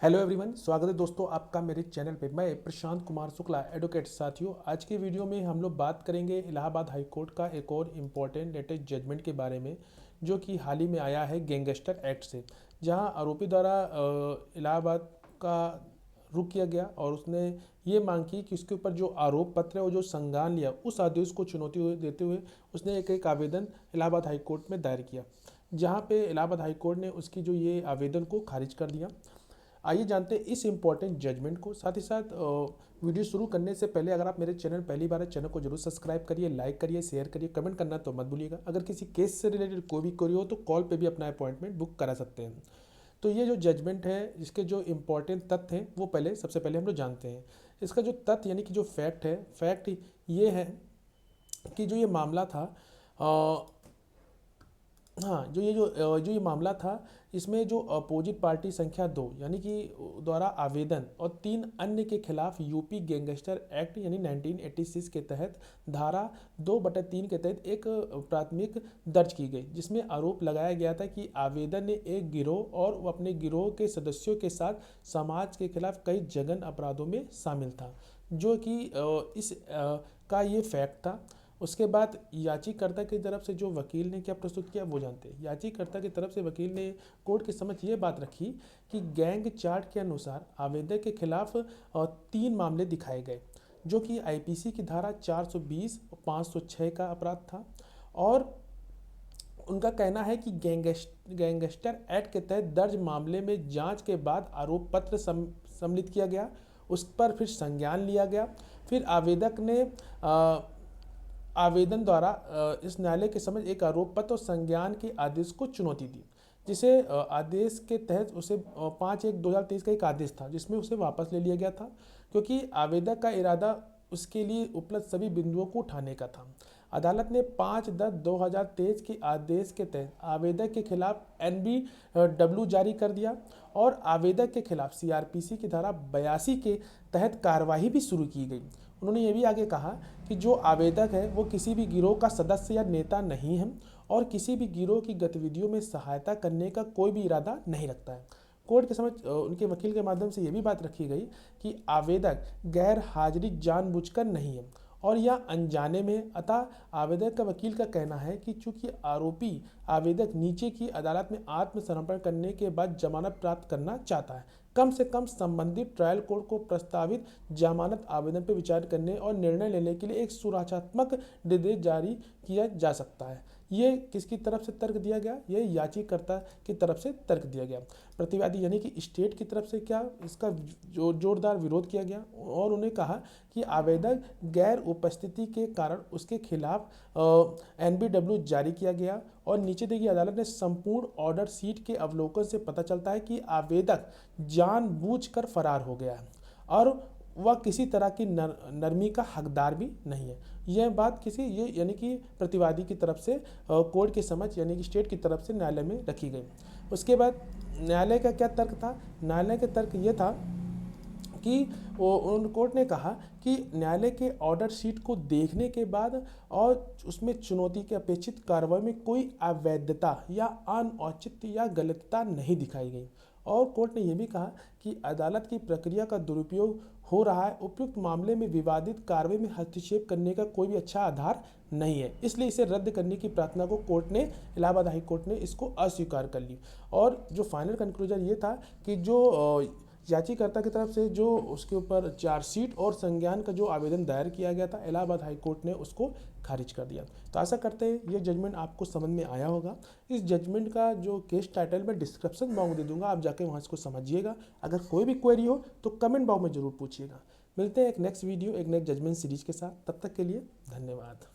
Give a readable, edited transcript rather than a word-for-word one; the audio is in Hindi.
हेलो एवरीवन, स्वागत है दोस्तों आपका मेरे चैनल पे। मैं प्रशांत कुमार शुक्ला, एडवोकेट। साथियों, आज के वीडियो में हम लोग बात करेंगे इलाहाबाद हाई कोर्ट का एक और इम्पॉर्टेंट लेटेस्ट जजमेंट के बारे में, जो कि हाल ही में आया है गैंगस्टर एक्ट से, जहां आरोपी द्वारा इलाहाबाद का रुख किया गया और उसने ये मांग की कि उसके ऊपर जो आरोप पत्र है वो जो संज्ञान लिया, उस आदेश को चुनौती देते हुए उसने एक आवेदन इलाहाबाद हाई कोर्ट में दायर किया, जहाँ पे इलाहाबाद हाई कोर्ट ने उसकी जो ये आवेदन को खारिज कर दिया। आइए जानते हैं इस इम्पॉर्टेंट जजमेंट को। साथ ही साथ वीडियो शुरू करने से पहले अगर आप मेरे चैनल पहली बार है, चैनल को जरूर सब्सक्राइब करिए, लाइक करिए, शेयर करिए, कमेंट करना तो मत भूलिएगा। अगर किसी केस से रिलेटेड कोई भी क्वेरी हो तो कॉल पे भी अपना अपॉइंटमेंट बुक करा सकते हैं। तो ये जो जजमेंट है, इसके जो इम्पॉर्टेंट तथ्य हैं वो सबसे पहले हम लोग जानते हैं। इसका जो तथ्य यानी कि जो फैक्ट है, फैक्ट ये है कि जो ये मामला था, हाँ, जो ये मामला था, इसमें जो अपोजिट पार्टी संख्या 2 यानी कि द्वारा आवेदन और 3 अन्य के खिलाफ यूपी गैंगस्टर एक्ट यानी 1986 के तहत धारा 2/3 के तहत एक प्राथमिक दर्ज की गई, जिसमें आरोप लगाया गया था कि आवेदन ने एक गिरोह और वो अपने गिरोह के सदस्यों के साथ समाज के खिलाफ कई जघन्य अपराधों में शामिल था, जो कि का ये फैक्ट था। उसके बाद याचिकाकर्ता की तरफ से जो वकील ने क्या प्रस्तुत किया वो जानते हैं। याचिकाकर्ता की तरफ से वकील ने कोर्ट के समक्ष ये बात रखी कि गैंग चार्ट के अनुसार आवेदक के खिलाफ 3 मामले दिखाए गए, जो कि आईपीसी की धारा 420 और 506 का अपराध था। और उनका कहना है कि गैंगस्टर एक्ट के तहत दर्ज मामले में जांच के बाद आरोप पत्र सम्मिलित किया गया, उस पर फिर संज्ञान लिया गया। फिर आवेदक ने आवेदन द्वारा इस न्यायालय के समझ एक आरोप पत्र और संज्ञान के आदेश को चुनौती दी, जिसे आदेश के तहत उसे 5/1/2023 का एक आदेश था, जिसमें उसे वापस ले लिया गया था, क्योंकि आवेदक का इरादा उसके लिए उपलब्ध सभी बिंदुओं को उठाने का था। अदालत ने 5/10/2023 के आदेश के तहत आवेदक के खिलाफ NBW जारी कर दिया और आवेदक के खिलाफ CRPC की धारा 82 के तहत कार्यवाही भी शुरू की गई। उन्होंने ये भी आगे कहा कि जो आवेदक है वो किसी भी गिरोह का सदस्य या नेता नहीं है और किसी भी गिरोह की गतिविधियों में सहायता करने का कोई भी इरादा नहीं रखता है। कोर्ट के समझ उनके वकील के माध्यम से ये भी बात रखी गई कि आवेदक गैर हाजिरी जानबूझकर नहीं है और यह अनजाने में। अतः आवेदक का वकील का कहना है कि चूंकि आरोपी आवेदक नीचे की अदालत में आत्मसमर्पण करने के बाद जमानत प्राप्त करना चाहता है, कम से कम संबंधित ट्रायल कोर्ट को प्रस्तावित जमानत आवेदन पर विचार करने और निर्णय लेने के लिए एक सुरक्षात्मक निर्देश जारी किया जा सकता है। ये किसकी तरफ से तर्क दिया गया? ये याचिकाकर्ता की तरफ से तर्क दिया गया। प्रतिवादी यानी कि स्टेट की तरफ से क्या इसका जोरदार विरोध किया गया और उन्हें कहा कि आवेदक गैर उपस्थिति के कारण उसके खिलाफ NBW जारी किया गया और नीचे दी गई अदालत ने संपूर्ण ऑर्डर शीट के अवलोकन से पता चलता है कि आवेदक जानबूझकर फरार हो गया है और वह किसी तरह की नरमी का हकदार भी नहीं है। यह बात ये यानी कि प्रतिवादी की तरफ से कोर्ट के समझ यानी कि स्टेट की तरफ से न्यायालय में रखी गई। उसके बाद न्यायालय का क्या तर्क था? न्यायालय का तर्क ये था कि कोर्ट ने कहा कि न्यायालय के ऑर्डर शीट को देखने के बाद और उसमें चुनौती के अपेक्षित कार्रवाई में कोई अवैधता या अनौचित्य या गलतता नहीं दिखाई गई। और कोर्ट ने यह भी कहा कि अदालत की प्रक्रिया का दुरुपयोग हो रहा है, उपयुक्त मामले में विवादित कार्रवाई में हस्तक्षेप करने का कोई भी अच्छा आधार नहीं है, इसलिए इसे रद्द करने की प्रार्थना को कोर्ट ने, इलाहाबाद हाई कोर्ट ने इसको अस्वीकार कर ली। और जो फाइनल कंक्लूजन ये था कि जो याचिकाकर्ता की तरफ से जो उसके ऊपर चार्जशीट और संज्ञान का जो आवेदन दायर किया गया था, इलाहाबाद हाई कोर्ट ने उसको खारिज कर दिया। तो आशा करते हैं ये जजमेंट आपको समझ में आया होगा। इस जजमेंट का जो केस टाइटल मैं डिस्क्रिप्शन बॉक्स में दे दूंगा, आप जाके वहाँ इसको समझिएगा। अगर कोई भी क्वेरी हो तो कमेंट बॉक्स में ज़रूर पूछिएगा। मिलते हैं एक नेक्स्ट वीडियो, एक नेक्स्ट जजमेंट सीरीज के साथ। तब तक के लिए धन्यवाद।